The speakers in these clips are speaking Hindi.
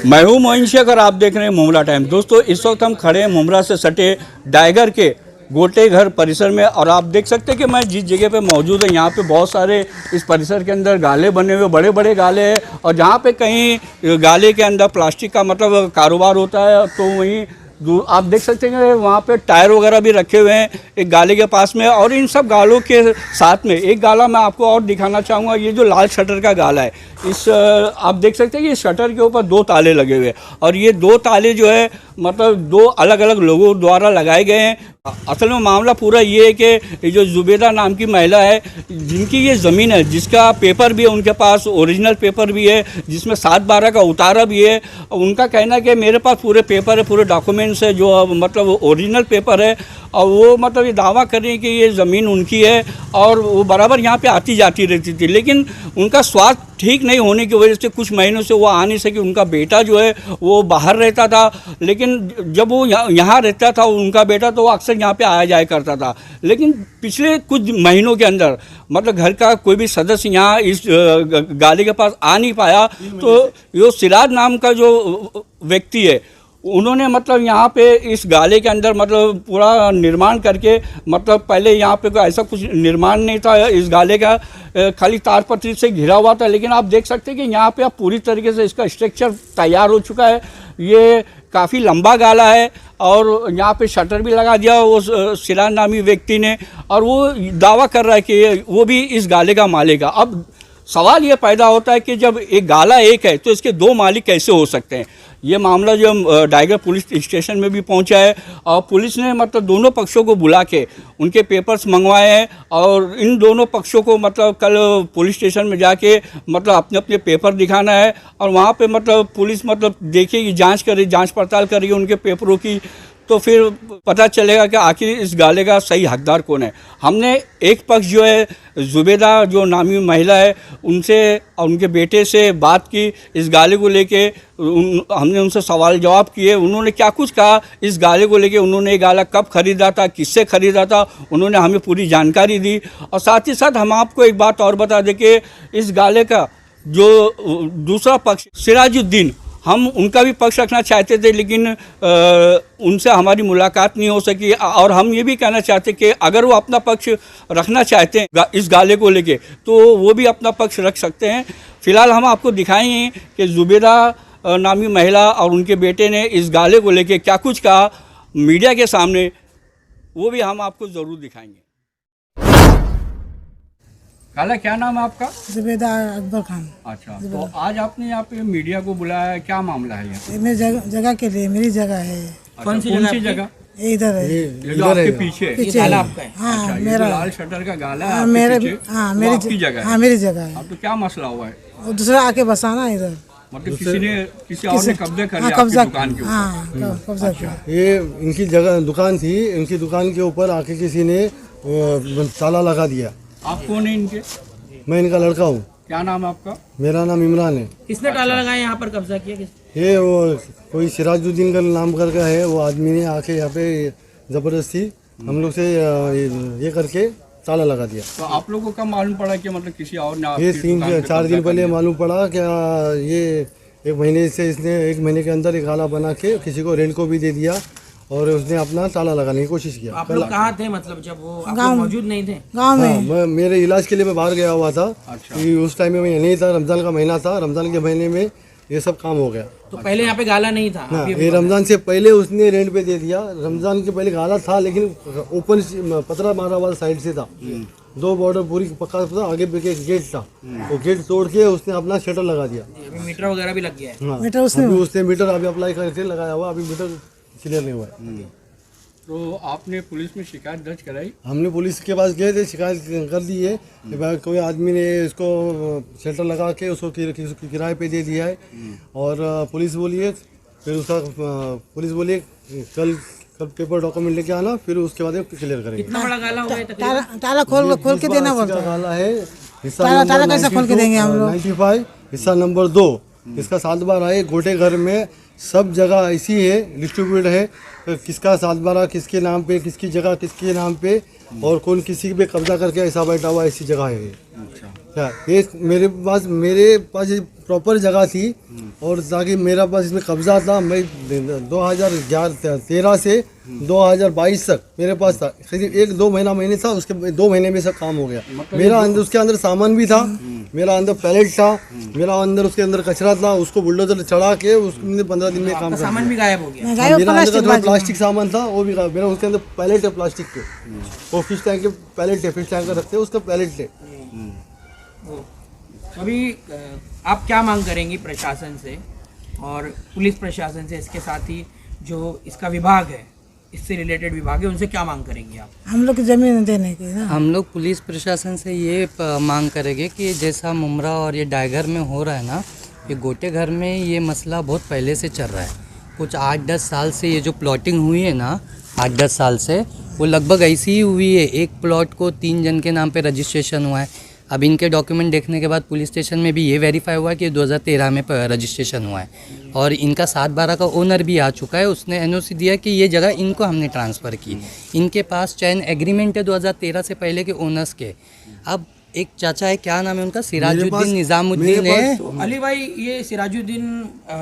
मैं हूं मोइन शेख और आप देख रहे हैं मुमरा टाइम। दोस्तों इस वक्त हम खड़े हैं मुमरा से सटे डायगर के गोटे घर परिसर में और आप देख सकते हैं कि मैं जिस जगह पे मौजूद है यहाँ पे बहुत सारे इस परिसर के अंदर गाले बने हुए बड़े बड़े गाले हैं और जहाँ पे कहीं गाले के अंदर प्लास्टिक का मतलब कारोबार होता है तो वहीं आप देख सकते हैं वहाँ पे टायर वगैरह भी रखे हुए हैं एक गाले के पास में। और इन सब गालों के साथ में एक गाला मैं आपको और दिखाना चाहूँगा, ये जो लाल शटर का गाला है इस आप देख सकते हैं कि इस शटर के ऊपर 2 ताले लगे हुए हैं और ये 2 ताले जो है मतलब 2 अलग अलग लोगों द्वारा लगाए गए हैं। असल में मामला पूरा ये है कि ये जो जुबेदा नाम की महिला है जिनकी ये ज़मीन है, जिसका पेपर भी है उनके पास, ओरिजिनल पेपर भी है जिसमें 7/12 का उतारा भी है। उनका कहना है कि मेरे पास पूरे पेपर है, पूरे डॉक्यूमेंट्स है जो मतलब ओरिजिनल पेपर है और वो मतलब ये दावा कर रही है कि ये ज़मीन उनकी है और वो बराबर यहाँ पे आती जाती रहती थी। लेकिन उनका स्वास्थ्य ठीक नहीं होने की वजह से कुछ महीनों से वो आ नहीं सके। उनका बेटा जो है वो बाहर रहता था, लेकिन जब वो यहाँ रहता था उनका बेटा तो वो अक्सर यहाँ पे आया जाया करता था। लेकिन पिछले कुछ महीनों के अंदर मतलब घर का कोई भी सदस्य यहाँ इस गाले के पास आ नहीं पाया। तो ये सिराज नाम का जो व्यक्ति है उन्होंने मतलब यहाँ पे इस गाले के अंदर मतलब पूरा निर्माण करके मतलब पहले यहाँ पे कोई ऐसा कुछ निर्माण नहीं था इस गाले का, खाली तारपत्री से घिरा हुआ था। लेकिन आप देख सकते हैं कि यहाँ पे अब पूरी तरीके से इसका स्ट्रक्चर तैयार हो चुका है। ये काफ़ी लंबा गाला है और यहाँ पे शटर भी लगा दिया वो सिराज नामी व्यक्ति ने और वो दावा कर रहा है कि वो भी इस गाले का मालिक है। अब सवाल ये पैदा होता है कि जब एक गाला एक है तो इसके 2 मालिक कैसे हो सकते हैं। ये मामला जो डायगर पुलिस स्टेशन में भी पहुंचा है और पुलिस ने मतलब दोनों पक्षों को बुला के उनके पेपर्स मंगवाए हैं और इन दोनों पक्षों को मतलब कल पुलिस स्टेशन में जाके मतलब अपने अपने पेपर दिखाना है और वहाँ पे मतलब पुलिस मतलब देखेगी, जांच पड़ताल करेगी उनके पेपरों की, तो फिर पता चलेगा कि आखिर इस गाले का सही हकदार कौन है। हमने एक पक्ष जो है जुबेदा जो नामी महिला है उनसे और उनके बेटे से बात की इस गाले को लेके, हमने उनसे सवाल जवाब किए। उन्होंने क्या कुछ कहा इस गाले को लेके, उन्होंने ये गाला कब ख़रीदा था, किससे ख़रीदा था, उन्होंने हमें पूरी जानकारी दी। और साथ ही साथ हम आपको एक बात और बता दें कि इस गाले का जो दूसरा पक्ष सिराजुद्दीन, हम उनका भी पक्ष रखना चाहते थे लेकिन उनसे हमारी मुलाकात नहीं हो सकी। और हम ये भी कहना चाहते कि अगर वो अपना पक्ष रखना चाहते हैं इस गाले को लेके तो वो भी अपना पक्ष रख सकते हैं। फ़िलहाल हम आपको दिखाएंगे कि जुबेदा नामी महिला और उनके बेटे ने इस गाले को लेके क्या कुछ कहा मीडिया के सामने, वो भी हम आपको ज़रूर दिखाएंगे। काला, क्या नाम है आपका? जुबेदा अकबर खान। अच्छा, तो आज आपने यहाँ पे मीडिया को बुलाया है, क्या मामला है ये? मेरी जगह के लिए, मेरी जगह है। कौन सी जगह? इधर है, ये जो आपके पीछे गाला आपका है। हाँ, अच्छा, मेरा लाल शटर का गाला है मेरे, हाँ मेरी जगह है। हाँ मेरी जगह है। अब तो क्या मसला हुआ है? और दूसरा आके बसाना इधर, मतलब किसी और ने कब्जा कर लिया आपकी दुकान के ऊपर? हाँ कब्जा किया। ये इनकी जगह दुकान थी, इनकी दुकान के ऊपर आके किसी ने ताला लगा दिया। आप कौन है इनके? मैं इनका लड़का हूँ। क्या नाम है आपका? मेरा नाम इमरान है। किसने ताला लगाया यहाँ पर, कब्जा किया किस? ये वो कोई सिराजुद्दीन का नाम करके है, वो आदमी ने आके यहाँ पे ज़बरदस्ती हम लोग से ये करके ताला लगा दिया। तो आप लोगों को कब मालूम पड़ा कि मतलब किसी और ने? ये 3-4 दिन पहले मालूम पड़ा कि ये 1 महीने से इसने 1 महीने के अंदर एक गाला बना के किसी को रेंट को भी दे दिया और उसने अपना ताला लगाने की कोशिश किया। आप लोग कहाँ थे मतलब जब वो आप लोग मौजूद नहीं थे? गाँव में। मैं मेरे इलाज के लिए मैं बाहर गया हुआ था। अच्छा। कि उस टाइम में मैं नहीं था, रमज़ान का महीना था, रमज़ान के महीने में ये सब काम हो गया। तो पहले यहाँ पे गाला नहीं था? हाँ, ये रमज़ान से पहले उसने रेंट पे दे दिया। रमज़ान के पहले गाला था लेकिन ओपन पतरा मारा वाला साइड से था, 2 बॉर्डर पूरी पक्का था, आगे पे एक गेट था, वो गेट तोड़ के उसने अपना शटर लगा दिया। अभी मीटर वगैरह भी लग गया है? हाँ, मीटर उसने मीटर अभी अप्लाई करके लगाया हुआ, अभी मीटर क्लियर नहीं हुआ है। तो आपने पुलिस में शिकायत दर्ज कराई? हमने पुलिस के पास गए थे, शिकायत कर दी है कि भाई कोई आदमी ने इसको शेल्टर लगा के उसको किराए पे दे दिया है। और पुलिस बोली है, फिर उसका पुलिस बोली कल पेपर डॉक्यूमेंट लेके आना, फिर उसके बाद क्लियर करेंगे। कितना बड़ा गाला होगा तकरीबन? ताला खोल के देना बोलता है। गाला है, ताला कैसे खोल के देंगे हम लोग? 95 हिस्सा नंबर 2, इसका 7/12 है। गोटे घर में सब जगह ऐसी है, डिस्ट्रीब्यूट है, किसका 7/12 किसके नाम पे, किसकी जगह किसके नाम पे, और कौन किसी पे कब्जा करके ऐसा बैठा हुआ, ऐसी जगह है ये। अच्छा, क्या ये मेरे पास प्रॉपर जगह थी, और ताकि मेरा पास इसमें कब्जा था, मैं 2013 से 2022 तक मेरे पास था, करीब 1-2 महीने था, उसके 2 महीने में सब काम हो गया। मेरा अंदर उसके अंदर सामान भी था, मेरा अंदर पैलेट था, मेरा अंदर उसके अंदर कचरा था, उसको बुलडोजर चढ़ा के उसने 15 दिन में काम कर सामान भी गायब हो गया। मेरा अंदर का थोड़ा प्लास्टिक सामान था वो भी मेरा, उसके अंदर पैलेट है प्लास्टिक के, वो फिश टैंक के पैलेट है, फिश टैंक रखते हैं उसका पैलेट है। अभी आप क्या मांग करेंगी प्रशासन से और पुलिस प्रशासन से, इसके साथ ही जो इसका विभाग है, इससे रिलेटेड विभाग है, उनसे क्या मांग करेंगे आप? हम लोग की जमीन देने की ना। हम लोग पुलिस प्रशासन से ये मांग करेंगे कि जैसा मुमरा और ये डायगर में हो रहा है ना, ये गोटे घर में ये मसला बहुत पहले से चल रहा है। कुछ 8-10 साल से ये जो प्लॉटिंग हुई है ना, 8-10 साल से वो लगभग ऐसी ही हुई है। एक प्लॉट को 3 जन के नाम पे रजिस्ट्रेशन हुआ है। अब इनके डॉक्यूमेंट देखने के बाद पुलिस स्टेशन में भी ये वेरीफाई हुआ कि 2013 में रजिस्ट्रेशन हुआ है और इनका 7/12 का ओनर भी आ चुका है। उसने एनओसी दिया कि ये जगह इनको हमने ट्रांसफ़र की। इनके पास चैन एग्रीमेंट है 2013 से पहले के ओनर्स के। अब एक चाचा है, क्या नाम है उनका, सिराजुद्दीन निज़ामुद्दीन है। तो अली भाई, ये सिराजुद्दीन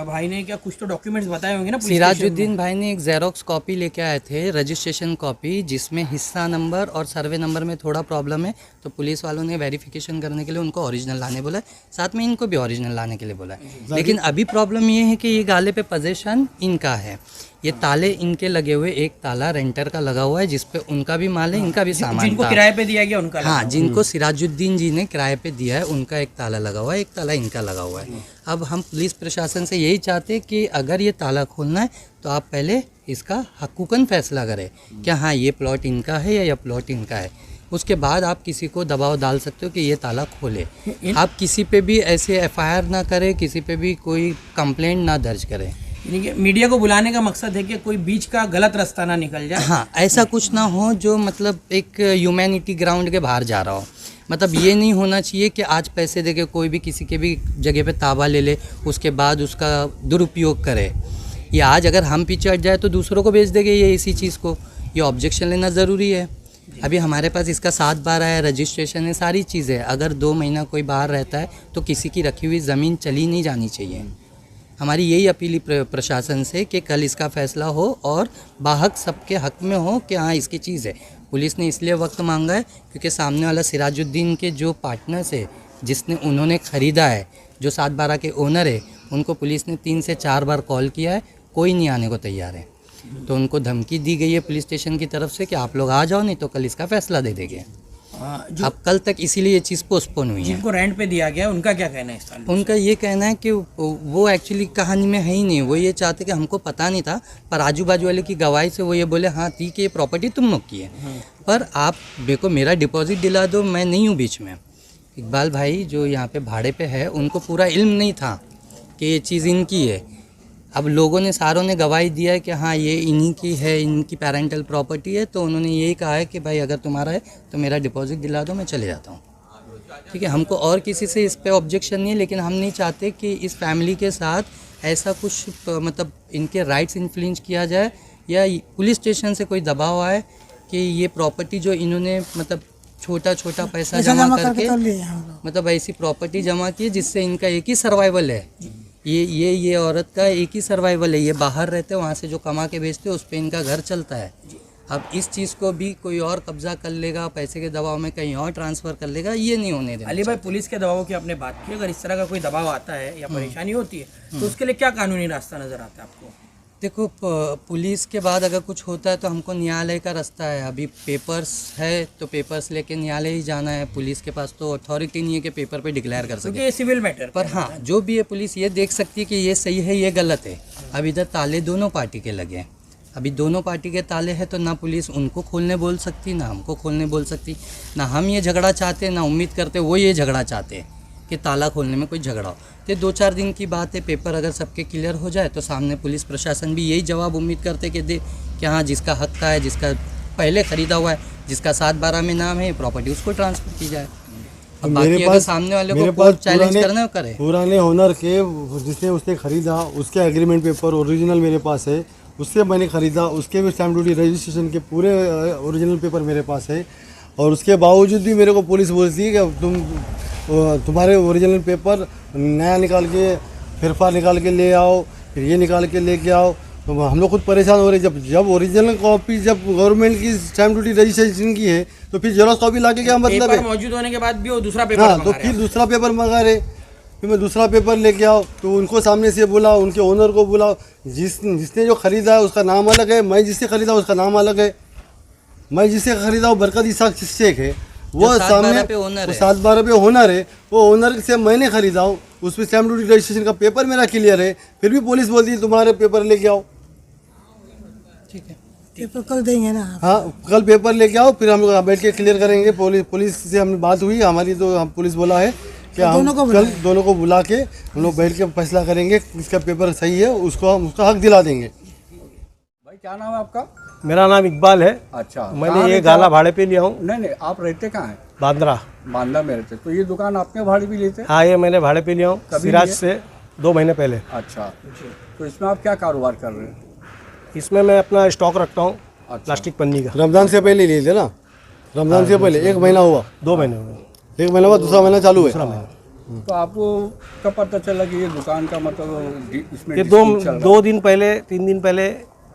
भाई ने क्या कुछ तो डॉक्यूमेंट्स बताए होंगे ना पुलिस सिराजुद्दीन भाई ने एक जेरोक्स कॉपी लेके आए थे, रजिस्ट्रेशन कॉपी, जिसमें हिस्सा नंबर और सर्वे नंबर में थोड़ा प्रॉब्लम है। तो पुलिस वालों ने वेरिफिकेशन करने के लिए उनको ओरिजिनल लाने बोला है, साथ में इनको भी ओरिजिनल लाने के लिए बोला है। लेकिन अभी प्रॉब्लम ये है कि ये गाले पे पोजीशन इनका है, ये ताले इनके लगे हुए, एक ताला रेंटर का लगा हुआ है जिसपे उनका भी माल है, इनका भी सामान जिनको था। किराए पे दिया गया उनका हाँ, जिनको सिराजुद्दीन जी ने किराए पे दिया है उनका एक ताला लगा हुआ है, एक ताला इनका लगा हुआ है। अब हम पुलिस प्रशासन से यही चाहते हैं कि अगर ये ताला खोलना है तो आप पहले इसका हकूकन फैसला करें कि हाँ ये प्लॉट इनका है या प्लॉट इनका है। उसके बाद आप किसी को दबाव डाल सकते हो कि ये ताला खोले। आप किसी पे भी ऐसे एफआईआर ना करें, किसी पे भी कोई कंप्लेंट ना दर्ज करें। यानी कि मीडिया को बुलाने का मकसद है कि कोई बीच का गलत रास्ता ना निकल जाए। हाँ, ऐसा कुछ ना हो जो मतलब एक ह्यूमैनिटी ग्राउंड के बाहर जा रहा हो। मतलब ये नहीं होना चाहिए कि आज पैसे देके कोई भी किसी के भी जगह पे ताबा ले ले, उसके बाद उसका दुरुपयोग करे। ये आज अगर हम पीछे हट जाए तो दूसरों को बेच देंगे ये इसी चीज़ को। ये ऑब्जेक्शन लेना ज़रूरी है। अभी हमारे पास इसका 7/12 है, रजिस्ट्रेशन है, सारी चीज़ें। अगर 2 महीना कोई बाहर रहता है तो किसी की रखी हुई ज़मीन चली नहीं जानी चाहिए। हमारी यही अपील प्रशासन से कि कल इसका फैसला हो और बाहक सबके हक में हो कि हाँ इसकी चीज़ है। पुलिस ने इसलिए वक्त मांगा है क्योंकि सामने वाला सिराजुद्दीन के जो पार्टनर्स है, जिसने उन्होंने ख़रीदा है, जो 7/12 के ओनर है, उनको पुलिस ने 3 से 4 बार कॉल किया है, कोई नहीं आने को तैयार है। तो उनको धमकी दी गई है पुलिस स्टेशन की तरफ से कि आप लोग आ जाओ, नहीं तो कल इसका फैसला दे देंगे। अब कल तक इसीलिए ये चीज़ पोस्टपोन हुई है। जिनको रेंट पे दिया गया उनका क्या कहना है इस साल? उनका ये कहना है कि वो एक्चुअली कहानी में है ही नहीं। वो ये चाहते कि हमको पता नहीं था, पर आजू बाजू वाले की गवाही से वो ये बोले हाँ ठीक है ये प्रॉपर्टी तुम लोग की है, पर आप मेरे को मेरा डिपॉजिट दिला दो, मैं नहीं हूँ बीच में। इकबाल भाई जो यहाँ पे भाड़े पे है, उनको पूरा इल्म नहीं था कि ये चीज़ इनकी है। अब लोगों ने सारों ने गवाही दिया है कि हाँ ये इन्हीं की है, इनकी पेरेंटल प्रॉपर्टी है। तो उन्होंने यही कहा है कि भाई अगर तुम्हारा है तो मेरा डिपॉजिट दिला दो, मैं चले जाता हूँ। ठीक है, हमको और किसी से इस पे ऑब्जेक्शन नहीं है, लेकिन हम नहीं चाहते कि इस फैमिली के साथ ऐसा कुछ मतलब इनके राइट्स इन्फ्लुएंस किया जाए या पुलिस स्टेशन से कोई दबाव आए कि ये प्रॉपर्टी जो इन्होंने मतलब छोटा छोटा पैसा जमा करके मतलब ऐसी प्रॉपर्टी जमा की जिससे इनका एक ही सर्वाइवल है। ये औरत का एक ही सर्वाइवल है। ये बाहर रहते हैं, वहाँ से जो कमा के बेचते हैं उस पर इनका घर चलता है। अब इस चीज़ को भी कोई और कब्जा कर लेगा, पैसे के दबाव में कहीं और ट्रांसफ़र कर लेगा, ये नहीं होने देना। अली भाई, पुलिस के दबाव की आपने बात की, अगर इस तरह का कोई दबाव आता है या परेशानी होती है तो उसके लिए क्या कानूनी रास्ता नज़र आता है आपको? देखो, पुलिस के बाद अगर कुछ होता है तो हमको न्यायालय का रास्ता है। अभी पेपर्स है तो पेपर्स लेके न्यायालय ही जाना है। पुलिस के पास तो अथॉरिटी नहीं है कि पेपर पे डिक्लेयर कर सके, ये सिविल मैटर। पर हाँ, जो भी है पुलिस ये देख सकती है कि ये सही है ये गलत है। अब इधर ताले दोनों पार्टी के लगे हैं। अभी दोनों पार्टी के ताले हैं तो ना पुलिस उनको खोलने बोल सकती, ना हमको खोलने बोल सकती। ना हम ये झगड़ा चाहते, ना उम्मीद करते वो ये झगड़ा चाहते कि ताला खोलने में कोई झगड़ा हो। तो 2-4 दिन की बात है। पेपर अगर सबके क्लियर हो जाए तो सामने पुलिस प्रशासन भी यही जवाब उम्मीद करते कि दे कि हाँ जिसका हक का है, जिसका पहले ख़रीदा हुआ है, जिसका 7/12 में नाम है, प्रॉपर्टी उसको ट्रांसफ़र की जाए। अब बाकी अगर सामने वाले को कोर्ट चैलेंज करना है करे। पुराने ओनर के जिसने उसने ख़रीदा उसके एग्रीमेंट पेपर ओरिजिनल मेरे पास है, उससे मैंने ख़रीदा, उसके भी स्टैम्प ड्यूटी रजिस्ट्रेशन के पूरे ओरिजिनल पेपर मेरे पास है। और उसके बावजूद भी मेरे को पुलिस बोलती है कि तुम्हारे ओरिजिनल पेपर नया निकाल के फिर फार निकाल के ले आओ, फिर ये निकाल के लेके आओ। तो हम लोग खुद परेशान हो रहे हैं। जब ओरिजिनल कॉपी जब गवर्नमेंट की स्टैम्प ड्यूटी रजिस्ट्रेशन की है तो फिर जेरॉक्स कॉपी लाके क्या मतलब पेपर है? मौजूद होने के बाद भी वो दूसरा पेपर हाँ, मंगा तो रहे फिर हैं। दूसरा पेपर मंगा रहे। फिर मैं दूसरा पेपर लेके आओ तो उनको सामने से बुलाओ, उनके ओनर को बुलाओ। जिसने जो खरीदा है उसका नाम अलग है, मैं जिससे खरीदा उसका नाम अलग है। मैं जिससे खरीदा हूँ बरकत इसाक शेख है, वो जो 7/12 सामने पे ओनर है। 7/12 पे ओनर है। वो ओनर से मैंने खरीदा हूँ, उस पर स्टैम्प ड्यूटी रजिस्ट्रेशन का पेपर मेरा क्लियर है। फिर भी पुलिस बोलती है तुम्हारे पेपर लेके आओ। ठीक है, पेपर कल देंगे ना आप। हाँ, कल पेपर लेके आओ, फिर हम लोग बैठ के क्लियर करेंगे। पुलिस से हमने बात हुई हमारी, तो हम पुलिस बोला है कि हम दोनों को कल दोनों को बुला के हम लोग बैठ के फैसला करेंगे, इसका पेपर सही है उसको हम उसका हक दिला देंगे। भाई क्या नाम है आपका? मेरा नाम इकबाल है। अच्छा, कहाँ मैंने ये रहते गाला आप? भाड़े पे लिया हूँ, नहीं नहीं, आप रहते कहाँ हैं? बांद्रा। बांदा में रहते, तो ये दुकान आपने भाड़े भी लेते? हाँ, ये मैंने भाड़े पे लिया हूँ कभी सिराज लिए? से 2 महीने पहले। अच्छा, तो इसमें आप क्या कारोबार कर रहे हैं? इसमें मैं अपना स्टॉक रखता हूँ, अच्छा। प्लास्टिक पन्नी का। रमजान से पहले लिए थे ना, रमजान से पहले 1 महीना हुआ, 2 महीने हो गए। 1 महीना हुआ, दूसरा महीना चालू है। तो आपको कब पता चला कि ये दुकान का मतलब इसमें ये dispute चल रहा है? 2 दिन पहले 3 दिन पहले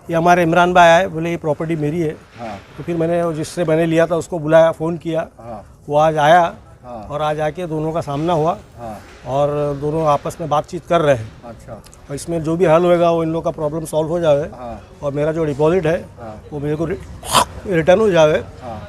ये हमारे इमरान भाई आए, बोले ये प्रॉपर्टी मेरी है। हाँ तो फिर मैंने जिससे मैंने लिया था उसको बुलाया, फ़ोन किया, हाँ वो आज आया। हाँ। और आज आके दोनों का सामना हुआ हाँ। और दोनों आपस में बातचीत कर रहे हैं। अच्छा। और इसमें जो भी हल होएगा वो इन लोग का प्रॉब्लम सॉल्व हो जाए हाँ और मेरा जो डिपॉजिट है हाँ वो मेरे को रिटर्न हो जाए हाँ।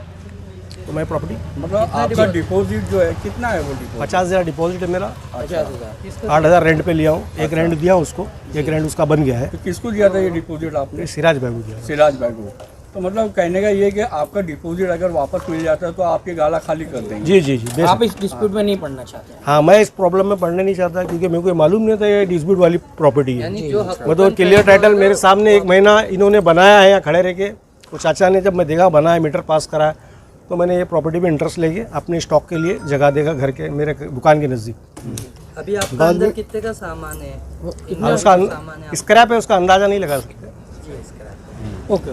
तो मैं प्रॉपर्टी मतलब आपका डिपॉजिट जो है कितना है? वो डिपॉजिट 50,000 डिपॉजिट है मेरा। 50,000। 8,000 रेंट पे लिया हूँ। एक रेंट दिया उसको, एक रेंट उसका बन गया है। तो किसको दिया था ये डिपॉजिट आपने? ये सिराज भाई को दिया। सिराज भाई को। तो मतलब कहने का ये है कि आपका डिपॉजिट अगर वापस मिल जाता है तो आपके गाला खाली कर देंगे? जी जी जी, बेशक। आप इस डिस्प्यूट में नहीं पढ़ना चाहते हैं? हाँ, मैं इस प्रॉब्लम में पढ़ने नहीं चाहता क्योंकि मेरे को ये मालूम नहीं था ये डिस्प्यूट वाली प्रॉपर्टी है। यानी जो हक मतलब क्लियर टाइटल मेरे सामने 1 महीना इन्होंने बनाया है यहाँ खड़े रह के। तो चाचा ने जब मैं देखा बनाया, मीटर पास करा, तो मैंने ये प्रॉपर्टी में इंटरेस्ट लेके अपने स्टॉक के लिए जगह देगा घर के मेरे दुकान के नज़दीक। अभी आपका अंदर कितने का सामान है? हाँ, उसका स्क्रैप है, उसका अंदाज़ा नहीं लगा सकते। ओके।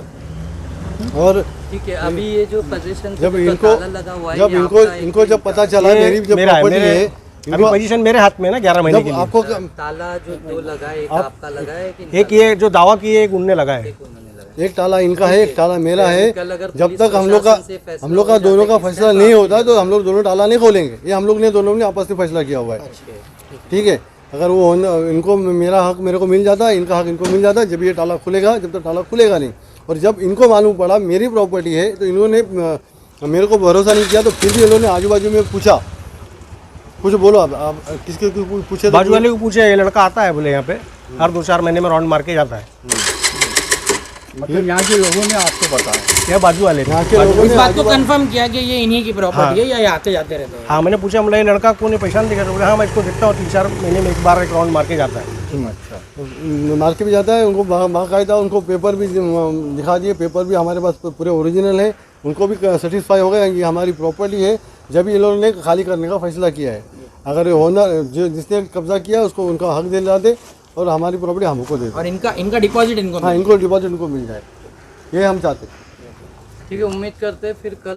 और ठीक है, अभी ये जो पोजीशन जब इनको लगा हुआ है, जब ये इनको आपका एक इनको जब पता चला मेरी जो मेरा है, प्रॉपर्टी मेरे है, अभी पोजीशन मेरे हाथ में है ना 11 महीने के जब लिए। आपको ताला जो 2 लगा है, एक आपका लगा है कि एक ये जो दावा किए एक उनने लगा है। उन्होंने लगा? एक ताला इनका है, एक ताला मेरा है। कल अगर जब पुलिस तक हम लोग प्रशासन से फैसला हम लोग का हो जाता दोनों है का कि फैसला नहीं होता तो हम लोग दोनों ताला नहीं खोलेंगे। ये हम लोग ने दोनों ने आपस में फैसला किया हुआ है। ठीक है, अगर वो इनको मेरा हक मेरे को मिल जाता है, इनका हक इनको मिल जाता है, जब ये ताला खुलेगा, जब तक ताला खुलेगा नहीं। और जब इनको मालूम पड़ा मेरी प्रॉपर्टी है तो इन्होंने मेरे को भरोसा नहीं किया। तो फिर भी इन्होंने आजू बाजू में पूछा, कुछ बोलो आप किसके पूछे? बाजू वाले को पूछे, ये लड़का आता है बोले यहाँ पे हर 2-4 महीने में राउंड मार के जाता है। मतलब यहाँ के लोगों ने आपको बताया? ये बाजू वाले ने। यहाँ के लोगों इस ने बात को कंफर्म किया कि ये इन्हीं की प्रॉपर्टी है या ये आते जाते रहते हैं? हाँ, मैंने पूछा बोला ये लड़का कौन है, पहचान दिखा? तो बोले हाँ मैं इसको देखता हूँ 3-4 महीने में एक बार एक राउंड मार के जाता है। अच्छा। मार के भी जाता है। उनको बाकायदा उनको पेपर भी दिखा दिए, पेपर भी हमारे पास पूरे ओरिजिनल है। उनको भी सेटिस्फाई हो गया कि हमारी प्रॉपर्टी है, जब ये लोगों ने खाली करने का फैसला किया है। अगर ओनर जिसने कब्जा किया उसको उनका हक दिला दे और हमारी प्रॉपर्टी हमको दे दे। और इनका डिपॉजिट इनको हाँ, इनको डिपॉजिट इनको मिल जाए, ये हम चाहते हैं। ठीक है, उम्मीद करते हैं फिर कल